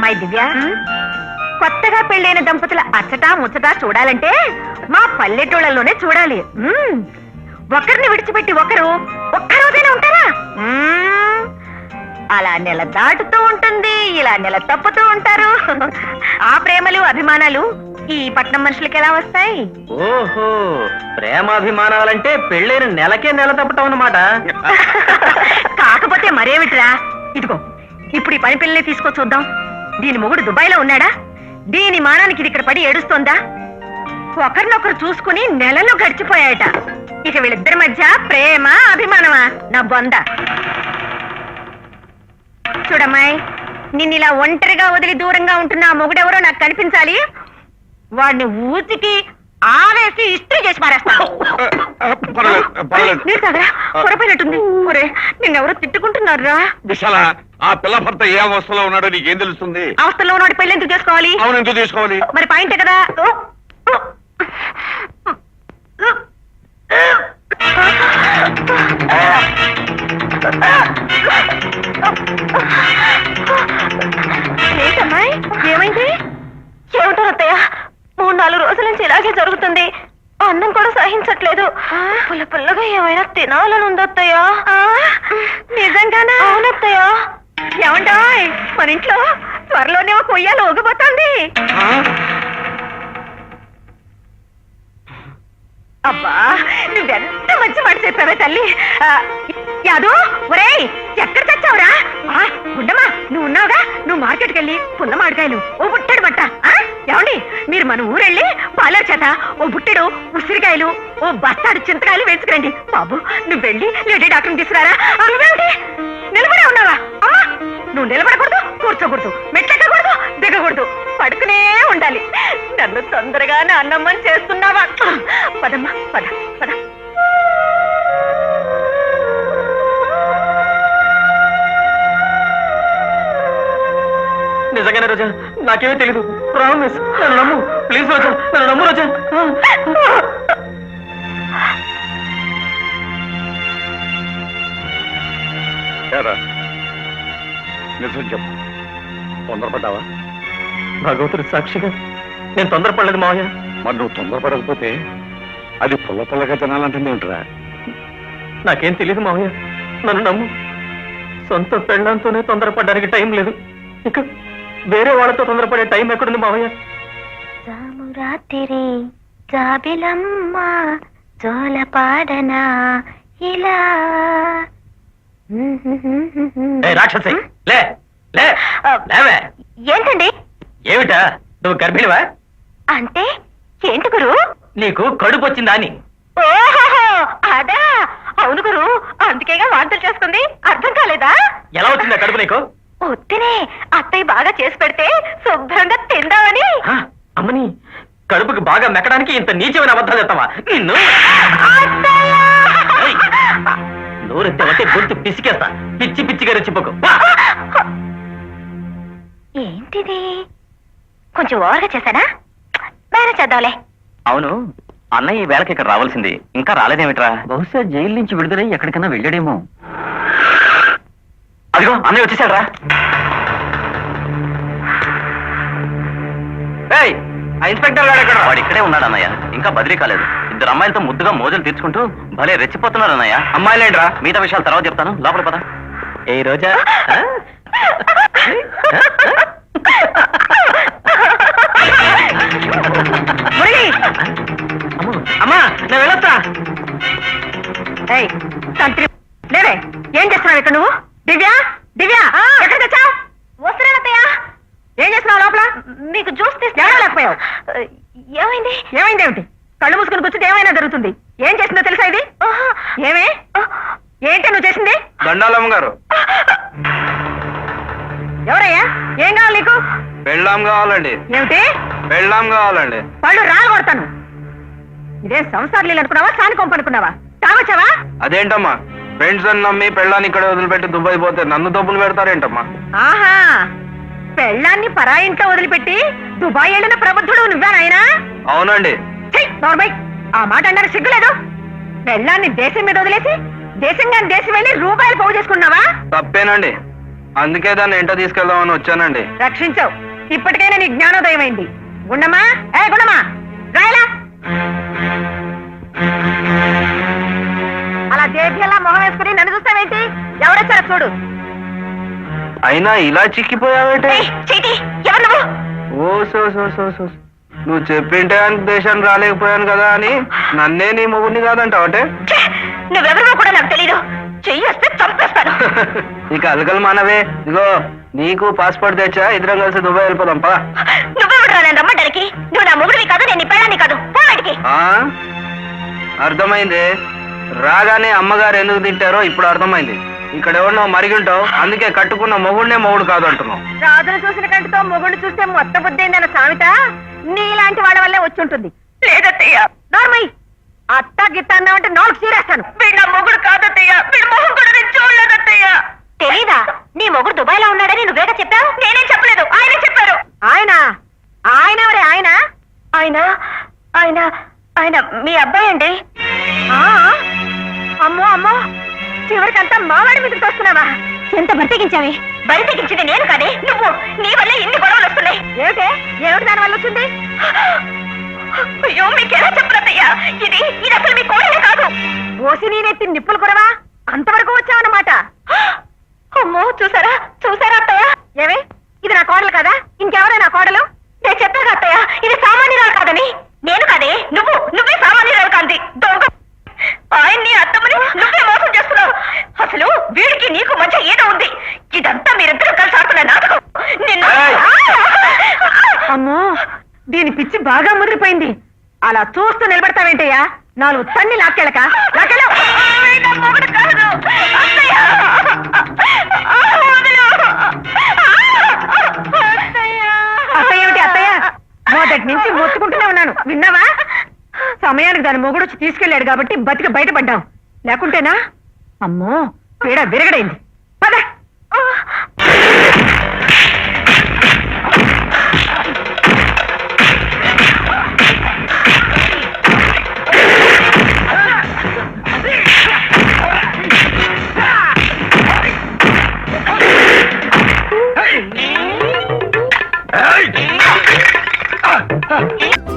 అమ్మాయి దివ్య, కొత్తగా పెళ్ళైన దంపతుల అచ్చటా ముచ్చటా చూడాలంటే మా పల్లెటూళ్ళలోనే చూడాలి. ఒకరిని విడిచిపెట్టి ఒకరు ఒక్కరోజైనా ఉంటారా? అలా నెల దాటుతూ ఉంటుంది, ఇలా నెల తప్పుతూ ఉంటారు. ఆ ప్రేమలు అభిమానాలు ఈ పట్నం మనుషులకి ఎలా వస్తాయి? ఓహో, ప్రేమాభిమానాలంటే పెళ్ళైన నెలకే నెల తప్పటం అన్నమాట. కాకపోతే మరేమిట్రా, ఇదిగో ఇప్పుడు ఈ పని పిల్లని తీసుకో చూద్దాం. దీని మొగుడు దుబాయ్లో ఉన్నాడా? దీని మానానికి ఇది ఇక్కడ పడి ఏడుస్తోందా? ఒకరినొకరు చూసుకుని నెలలు గడిచిపోయాయట. ఇక వీళ్ళిద్దరి మధ్య ప్రేమ అభిమానమా? నా బొంద. చూడమ్మాయి, నిన్నిలా ఒంటరిగా వదిలి దూరంగా ఉంటున్న ఆ మొగుడెవరో నాకు కనిపించాలి. వాడిని ఊతికి ఆవేసి ఇస్త్రీ చేసి మారేస్తాను. పొరపోయినట్టుంది. ఒరే, నిన్నెవరో తిట్టుకుంటున్నారా? విశాల, ఆ పిల్ల భర్త ఏ అవస్థలో ఉన్నాడో నీకేం తెలుస్తుంది? అవస్థలో ఉన్నాడు పెళ్లి ఎందుకు చేసుకోవాలి? అవును, ఎందుకు తీసుకోవాలి? మరి పాయింటే కదా. ఏంటమ్మాయి, ఏమైంది? ఏమిటో అత్తయ్య, 3-4 రోజుల నుంచి ఇలాగే జరుగుతుంది. అన్నం కూడా సహించట్లేదు. పుల్ల పుల్లగా ఏమైనా తినాలని ఉందత్తయ్య. నిజంగానా? అవునత్తయ్య. ఏమంటాయ్, మన ఇంట్లో త్వరలోనే ఒక ఉయ్యాలు ఊగిపోతుంది. అబ్బా, నువ్వెంత మంచి మాట చెప్పావే తల్లి. యాదు, ఒరేయ్, ఎక్కడ చచ్చావురా? గుండమ్మా, నువ్వు ఉన్నావుగా, నువ్వు మార్కెట్కి వెళ్ళి పుల్ల మామిడికాయలు, ఓ బుట్టెడు బట్ట. ఏమండి, మీరు మన ఊరెళ్ళి పాలర్ చేత ఓ బుట్టెడు ఉసిరికాయలు, ఓ బస్తాడు చింతకాయలు వేసుకురండి. బాబు, నువ్వు వెళ్ళి లేడీ డాక్టర్ని తీసుకురారా. నువ్వేమిటి నిలబడే ఉన్నావా? అమ్మా, నువ్వు నిలబడకూడదు, కూర్చోకూడదు, మెట్లెక్కకూడదు, దిగకూడదు, పడుకునే ఉండాలి. నన్ను తొందరగా నా అన్నమ్మని చేస్తున్నావా? పదమ్మా, పద పద. నిజంగానే రోజా, నాకేమీ తెలీదు. ప్రామిస్, నన్ను నమ్ము ప్లీజ్ రోజా, నన్ను నమ్ము రోజా. నిజం చెప్పు, తొందరపడ్డావా? భగవంతుడి సాక్షిగా నేను తొందరపడలేదు మావయ్య. మరి నువ్వు తొందరపడకపోతే అది పుల్ల పుల్లగా తినాలంటుంది ఏంటరా? నాకేం తెలీదు మావయ్య, నన్ను నమ్ము. సొంత పెళ్ళంతోనే తొందరపడడానికి టైం లేదు, ఇక వేరే వాళ్ళతో తొందరపడే టైం ఎక్కడుంది మావయ్య? రాత్రి జాబిలమ్మ జోలపాడనా ఇలా. రాక్షసి, లే లే లేవే. ఏంటండి? ఏమిటా, నువ్వు గర్భిణివా? అంటే ఏంటి గురు? నీకు కడుపు వచ్చిందా అని. ఓహో, అదా? అవును గురు, అందుకేగా వాంతులు చేసుకుంది. అర్థం కాలేదా? ఎలా వచ్చిందా కడుపు నీకు? వద్దునే, అత్తయ్య బాగా చేసి పెడితే శుభ్రంగా తిందామని. అమ్మని, కడుపుకి బాగా మెక్కడానికి ఇంత నీచమైన అబద్ధాలు చెప్తావా? నిన్ను నోరెత్తావంటే గొంతు పిసికేస్తా. పిచ్చి పిచ్చిగా రెచ్చిపోకు. ఏంటిది, కొంచెం ఓవర్గా చేశానా? మేనేజ్ చేద్దాంలే. అవును, అన్నయ్య ఈ వేళకి ఇక్కడ రావాల్సింది, ఇంకా రాలేదేమిట్రా? బహుశా జైలు నుంచి విడుదలై ఎక్కడికైనా వెళ్ళాడేమో. అదిగో అన్నయ్య వచ్చేసాడు రా. ఆ ఇన్స్పెక్టర్ గారు ఎక్కడ? వాడు ఇక్కడే ఉన్నాడు అన్నయ్య, ఇంకా బదిలీ కాలేదు. 2 అమ్మాయిలతో ముద్దుగా మోజులు తీర్చుకుంటూ భలే రెచ్చిపోతున్నారు అన్నయ్య. అమ్మాయిలేంట్రా, మిగతా విషయాలు తర్వాత చెప్తాను, లోపల పద. ఏ రోజా, అమ్మా నేను వెళ్ళొస్తా. లేవే, ఏం చేస్తున్నావు ఇక్కడ నువ్వు? దివ్య, దివ్య, ఎక్కడ తెచ్చావు? వస్తున్నానత్తయ్యా. ఏం చేస్తున్నావు లోపల? మీకు జ్యూస్ తీసుకురాలేకపోయావు. ఏమైంది? ఏమైంది ఏమిటి? కళ్ళు మూసుకుని కూర్చుంటే ఏమైనా జరుగుతుంది. ఏం చేసిందో తెలుసా ఇది? ఏమే, ఏంటి నువ్వు చేసింది? దండాలమ్మ గారు. ఎవరయ్యా? ఏం కావాలి నీకు? పెళ్ళాం కావాలండి. ఏమిటి? పెళ్ళాం కావాలండి. పళ్ళు రాలగొడతాను. ఇదేం సంసార లీలు అనుకున్నావా, సాని కొంప అనుకున్నావా? తాగొచ్చావా? అదేంటమ్మా, ఫ్రెండ్స్ అని నమ్మి పెళ్ళాన్ని ఇక్కడ వదిలిపెట్టి దుబాయ్ పోతే నన్ను డబ్బులు పెడతారేంటమ్మా? ఆహా, పెళ్ళాన్ని పరాయింట్లో వదిలిపెట్టి దుబాయ్ వెళ్ళిన ప్రబుద్ధుడు నువ్వేనాయనా? అవునండి. ఆ మాట అన్నారు, సిగ్గులేదు? పెళ్ళాన్ని దేశం మీద వదిలేసి దేశంగా దేశం వెళ్ళి రూపాయలు పోగు చేసుకున్నావా? తప్పేనండి. అందుకే దాన్ని ఎంట తీసుకెళ్దామని వచ్చానండి. రక్షించవు. ఇప్పటికైనా నీ జ్ఞానోదయం అయింది. గుండమ్మా, ఏ గుండమ్మా, రాయలా. అలా దేభ్యంలా మొహం వేసుకుని నన్ను చూస్తావేంటి? ఎవరొచ్చారో చూడు. అయినా ఇలా చిక్కిపోయావేంటి? ఎవరు నువ్వు? ఓ సో సో సో సో నువ్వు చెప్పింటే దేశాన్ని రాలేకపోయాను కదా అని నన్నే నీ మొగుడిని కాదంటావటే. నువ్వెవరో కూడా నాకు తెలీదు. చెయ్యి వస్తే చంపేస్తాను. ఇక అలకలు మానవే. ఇదిగో నీకు పాస్పోర్ట్ తెచ్చా, ఇద్దరం కలిసి దుబాయ్ వెళ్ళిపోదాం పా. నువ్వెవడు నేను రమ్మడానికి? నువ్వు నా మొగుడివి కాదు, నేను నీ పెళ్ళాన్ని కాదు. పోవాడికి. అర్థమైంది. రాగానే అమ్మగారు ఎందుకు తింటారో ఇప్పుడు అర్థమైంది. ఇక్కడ ఎవరినో మరిగింటావు, అందుకే కట్టుకున్న మొగుడినే మొగుడు కాదు అంటున్నావు. రాజును చూసిన కంటితో మొగుడు చూస్తే మొత్త బుద్ధైందన్న సామెత నీలాంటి వాళ్ళ వల్లే వచ్చుంటుంది. లేదత్తయ్య, నార్మల్ అత్త గిత్త అన్నావంటే నాలుగు చీరేస్తాను. వీడు నా మొగుడు కాదత్తయ్య. వీడు మొహం కూడా నేను చూడలేదత్తయ్య. తెలీదా? నీ మొగుడు దుబాయ్ లో ఉన్నాడని నువ్వేగా చెప్పావు. నేనేం చెప్పలేదు, ఆయనే చెప్పారు. ఆయన ఆయన ఎవరే? ఆయన ఆయన ఆయన ఆయన మీ అబ్బాయి అండి. అమ్మో అమ్మో, చివరికంతా మావాడి మీదకి వస్తున్నావా? ఎంత బరితెగించావే? బరితెగించింది నేను కాదే, నువ్వు. నీ వల్ల ఇన్ని గొడవలు వస్తున్నాయి. ఏమిటి ఏమిటి దాని వల్ల వచ్చింది? అయ్యో, మీకెలా చెప్పరయ్యా? ఇది ఇది అసలు మీ కోడలే కాదు. ఓసి నేనెత్తి నిప్పులు కొరవా? అంతవరకు వచ్చావన్నమాట. అమ్మో, చూసారా చూసారా అత్తయ్య? ఏమి ఇది నా కోడలు కదా? ఇంకెవరే నా కోడలు? నేను చెప్పాను అత్తయ్య, ఇది సామాన్యురాలు కాదని. నేను కాదే, నువ్వే సామాన్యురాలు కాంది. దొంగ ఆయన్ని అత్తమ్మని నువ్వే మోసం చేస్తున్నావు. అసలు వీడికి నీకు మధ్య ఏదో ఉంది. ఇదంతా మీరిద్దరూ కలిసి ఆడుతున్న నాటకం. అమ్మో, దీని పిచ్చి బాగా ముదిరిపోయింది. అలా చూస్తూ నిలబడతావేంటయ్యా? నాలుగు తన్ని లాక్కెళ్ళక లాక్కెళ్ళ. అత్తయ్య ఏమిటి అత్తయ్య? మొదటి నుంచి మొత్తుకుంటూనే ఉన్నాను, విన్నావా? సమయానికి దాని మొగుడు వచ్చి తీసుకెళ్లాడు కాబట్టి బతికి బయటపడ్డాం. లేకుంటేనా అమ్మో పీడ విరగడైంది. పద. Hey!